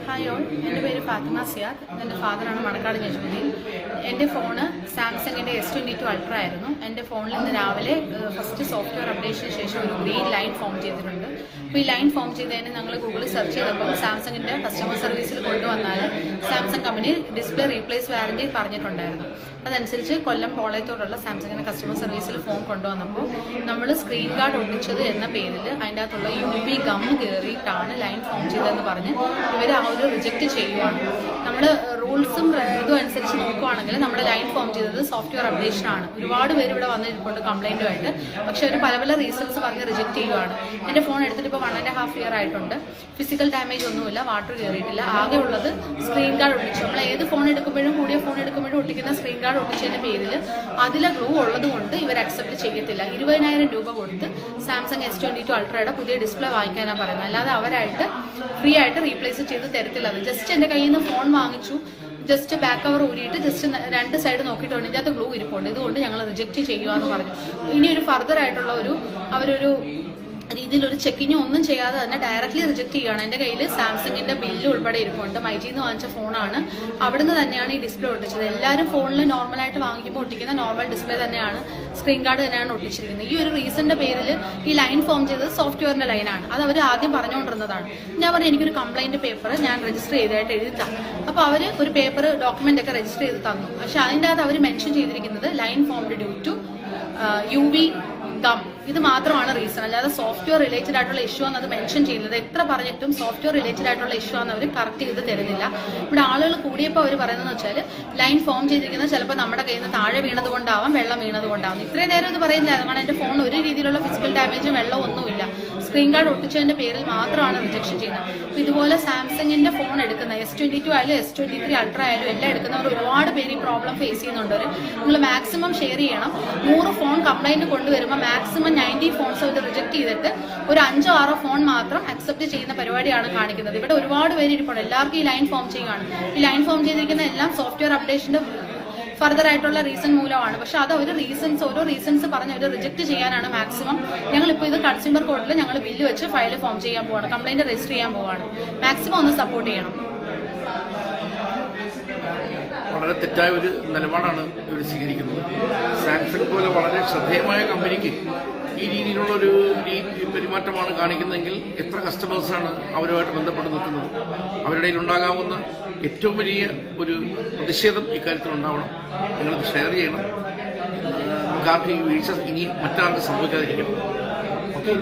Hi all, എൻ്റെ പേര് ഫാത്തിമ സിയാദ്. എൻ്റെ ഫാദറാണ് മണക്കാട് ജജ്മതിയിൽ. എൻ്റെ ഫോണ് സാംസങ്ങിൻ്റെ S22 അൾട്ര ആയിരുന്നു. എൻ്റെ ഫോണിൽ ഇന്ന് രാവിലെ ഫസ്റ്റ് സോഫ്റ്റ്വെയർ അപ്ഡേഷന് ശേഷം ഒരു ഗ്രീൻ ലൈൻ ഫോം ചെയ്തിട്ടുണ്ട്. അപ്പോൾ ഈ ലൈൻ ഫോം ചെയ്തതിന് ഞങ്ങൾ ഗൂഗിളിൽ സെർച്ച് ചെയ്തപ്പോൾ സാംസങ്ങിൻ്റെ കസ്റ്റമർ സർവീസിൽ കൊണ്ടുവന്നാൽ Samsung company display replace warranty പറഞ്ഞിട്ടുണ്ടായിരുന്നു. അതനുസരിച്ച് കൊല്ലം പോളയത്തോടുള്ള സാംസങ്ങിൻ്റെ കസ്റ്റമർ സർവീസിൽ ഫോൺ കൊണ്ടുവന്നപ്പോൾ നമ്മൾ സ്ക്രീൻ ഗാർഡ് ഒട്ടിച്ചത് എന്ന പേരിൽ അതിൻ്റെ അകത്തുള്ള UV ഗം കയറിയിട്ടാണ് ലൈൻ ഫോം ചെയ്തതെന്ന് പറഞ്ഞ് ഇവർ ആ ഒരു റിജക്റ്റ് ചെയ്യുവാണ്. നമ്മൾ റൂൾസും ഇതും അനുസരിച്ച് നോക്കുവാണെങ്കിൽ നമ്മുടെ ലൈൻ ഫോം ചെയ്തത് സോഫ്റ്റ്വെയർ അപ്ഡേഷൻ ആണ്. ഒരുപാട് പേര് ഇവിടെ വന്നിട്ടുണ്ട് കംപ്ലൈൻറ്റുമായിട്ട്. പക്ഷെ അവർ പല പല റീസൺസ് പറഞ്ഞ് റിജക്റ്റ് ചെയ്യുവാണ്. എൻ്റെ ഫോൺ എടുത്തിട്ട് ഇപ്പോൾ 1.5 ഇയർ ആയിട്ടുണ്ട്. ഫിസിക്കൽ ഡാമേജ് ഒന്നുമില്ല, വാട്ടർ കയറിയിട്ടില്ല. ആകെ ഉള്ളത് സ്ക്രീൻ ഗാർഡ് ഒട്ടിച്ചു. നമ്മൾ ഏത് ഫോൺ എടുക്കുമ്പോഴും കൂടിയ ഫോൺ എടുക്കുമ്പോഴും ഒട്ടിക്കുന്ന സ്ക്രീൻ ഗാർഡ് ഒട്ടിച്ചതിൻ്റെ പേരിൽ അതിലെ ഗ്ലൂ ഉള്ളത് കൊണ്ട് ഇവർ അക്സെപ്റ്റ് ചെയ്യത്തില്ല. 20,000 രൂപ കൊടുത്ത് സാംസങ് S22 അൾട്രയുടെ പുതിയ ഡിസ്പ്ലേ വാങ്ങിക്കാനാണ് പറയുന്നത്. അല്ലാതെ അവരായിട്ട് ഫ്രീ ആയിട്ട് റീപ്ലേസ് ചെയ്ത് തരത്തില്ല. അത് ജസ്റ്റ് എൻ്റെ കയ്യിൽ നിന്ന് ഫോൺ വാങ്ങിച്ചു, ജസ്റ്റ് ബാക്ക് കവർ ഊരിയിട്ട് ജസ്റ്റ് 2 സൈഡ് നോക്കിയിട്ടുണ്ട്, ഇതിൻ്റെ അകത്ത് ഗ്ലൂ ഇരിപ്പുണ്ട്, ഇതുകൊണ്ട് ഞങ്ങൾ റിജക്റ്റ് ചെയ്യുക എന്ന് പറഞ്ഞു. ഇനി ഒരു ഫർദർ ആയിട്ടുള്ള അവരൊരു രീതിയിൽ ഒരു ചെക്കിങ്ങോ ഒന്നും ചെയ്യാതെ തന്നെ ഡയറക്റ്റ്ലി റിജക്ട് ചെയ്യുകയാണ്. എൻ്റെ കയ്യിൽ സാംസങ്ങിന്റെ ബില്ല് ഉൾപ്പെടെ ഇരിപ്പുണ്ട്. മൈജിന്ന് വാങ്ങിച്ച ഫോണാണ്. അവിടുന്ന് തന്നെയാണ് ഈ ഡിസ്പ്ലേ ഒട്ടിച്ചത്. എല്ലാവരും ഫോണിൽ നോർമലായിട്ട് വാങ്ങിക്കുമ്പോൾ ഒട്ടിക്കുന്ന നോർമൽ ഡിസ്പ്ലേ തന്നെയാണ്, സ്ക്രീൻ ഗാർഡ് തന്നെയാണ് ഒട്ടിച്ചിരിക്കുന്നത്. ഈ ഒരു റീസണിന്റെ പേരിൽ ഈ ലൈൻ ഫോം ചെയ്തത് സോഫ്റ്റ്വെയറിന്റെ ലൈനാണ്. അത് അവർ ആദ്യം പറഞ്ഞുകൊണ്ടിരുന്നതാണ്. ഞാൻ പറഞ്ഞു എനിക്കൊരു കംപ്ലൈന്റ് പേപ്പർ ഞാൻ രജിസ്റ്റർ ചെയ്തതായിട്ട് എഴുതി തന്നു. അപ്പോൾ അവർ ഒരു പേപ്പർ ഡോക്യുമെന്റ് ഒക്കെ രജിസ്റ്റർ ചെയ്ത് തന്നു. പക്ഷെ അതിൻ്റെ അകത്ത് അവർ മെൻഷൻ ചെയ്തിരിക്കുന്നത് line formed due to UV gum, ഇത് മാത്രമാണ് റീസൺ. അല്ലാതെ സോഫ്റ്റ്വെയർ റിലേറ്റഡ് ആയിട്ടുള്ള ഇഷ്യൂ ആണ് അത് മെൻഷൻ ചെയ്യുന്നത്. എത്ര പറഞ്ഞിട്ടും സോഫ്റ്റ്വെയർ റിലേറ്റഡ് ആയിട്ടുള്ള ഇഷ്യൂ ആണ് അവർ കറക്റ്റ് ചെയ്ത് തരുന്നില്ല. ഇവിടെ ആളുകൾ കൂടിയപ്പോൾ അവർ പറയുന്നതെന്ന് വെച്ചാൽ ലൈൻ ഫോം ചെയ്തിരിക്കുന്നത് ചിലപ്പോൾ നമ്മുടെ കയ്യിൽ നിന്ന് താഴെ വീണത് കൊണ്ടാവാം, വെള്ളം വീണത് കൊണ്ടാവാം. ഇത്രയും നേരം ഇത് പറയുന്നില്ലായിരുന്നു. കാരണം എൻ്റെ ഫോൺ ഒരു രീതിയിലുള്ള ഫിസിക്കൽ ഡാമേജും വെള്ളവും ഒന്നുമില്ല. സ്ക്രീൻ ഗാർഡ് ഒട്ടിച്ചതിന്റെ പേരിൽ മാത്രമാണ് റിജക്ഷൻ ചെയ്യുന്നത്. അപ്പോൾ ഇതുപോലെ സാംസങ്ങിന്റെ ഫോൺ എടുക്കുന്ന S22 ആയാലും S23 അൾട്ര ആയാലും എല്ലാം എടുക്കുന്നവർ ഒരുപാട് പേര് ഈ പ്രോബ്ലം ഫേസ് ചെയ്യുന്നുണ്ട്. നിങ്ങൾ മാക്സിമം ഷെയർ ചെയ്യണം. 100 ഫോൺ കംപ്ലൈന്റ് കൊണ്ടുവരുമ്പോൾ മാക്സിമം 90 ഫോൺസ് അവർ റിജക്ട് ചെയ്തിട്ട് ഒരു 5-6 ഫോൺ മാത്രം അക്സെപ്റ്റ് ചെയ്യുന്ന പരിപാടിയാണ് കാണിക്കുന്നത്. ഇവിടെ ഒരുപാട് പേര് ഇരിപ്പുണ്ട്. എല്ലാവർക്കും ഈ ലൈൻ ഫോം ചെയ്യുകയാണ്. ഈ ലൈൻ ഫോം ചെയ്തിരിക്കുന്ന എല്ലാം സോഫ്റ്റ്വെയർ അപ്ഡേഷന്റെ ഫർദർ ആയിട്ടുള്ള റീസൺ മൂലമാണ്. പക്ഷെ അത് ഓരോ റീസൺസ് പറഞ്ഞ് അവർ റിജക്ട് ചെയ്യാനാണ് മാക്സിമം. ഞങ്ങളിപ്പോൾ ഇത് കൺസ്യൂമർ കോർട്ടിൽ ഞങ്ങൾ ബില്ല് വെച്ച് ഫയൽ ഫോം ചെയ്യാൻ പോവാണ്, കംപ്ലൈന്റ് രജിസ്റ്റർ ചെയ്യാൻ പോവാണ്. മാക്സിമം ഒന്ന് സപ്പോർട്ട് ചെയ്യണം. വളരെ തെറ്റായ ഒരു നിലപാടാണ് ഇവർ സ്വീകരിക്കുന്നത്. സാംസങ് പോലെ വളരെ ശ്രദ്ധേയമായ കമ്പനിക്ക് ഈ രീതിയിലുള്ള ഒരു പെരുമാറ്റമാണ് കാണിക്കുന്നതെങ്കിൽ എത്ര കസ്റ്റമേഴ്സാണ് അവരുമായിട്ട് ബന്ധപ്പെട്ട് നിൽക്കുന്നത്? അവരുടെ ഉണ്ടാകാവുന്ന ഏറ്റവും വലിയ ഒരു പ്രതിഷേധം ഇക്കാര്യത്തിൽ ഉണ്ടാവണം. നിങ്ങളിത് ഷെയർ ചെയ്യണം. നമുക്ക് ആർക്കും ഈ വീഴ്ച ഇനി മറ്റാർക്കും സംഭവിക്കാതിരിക്കണം. ഓക്കെ.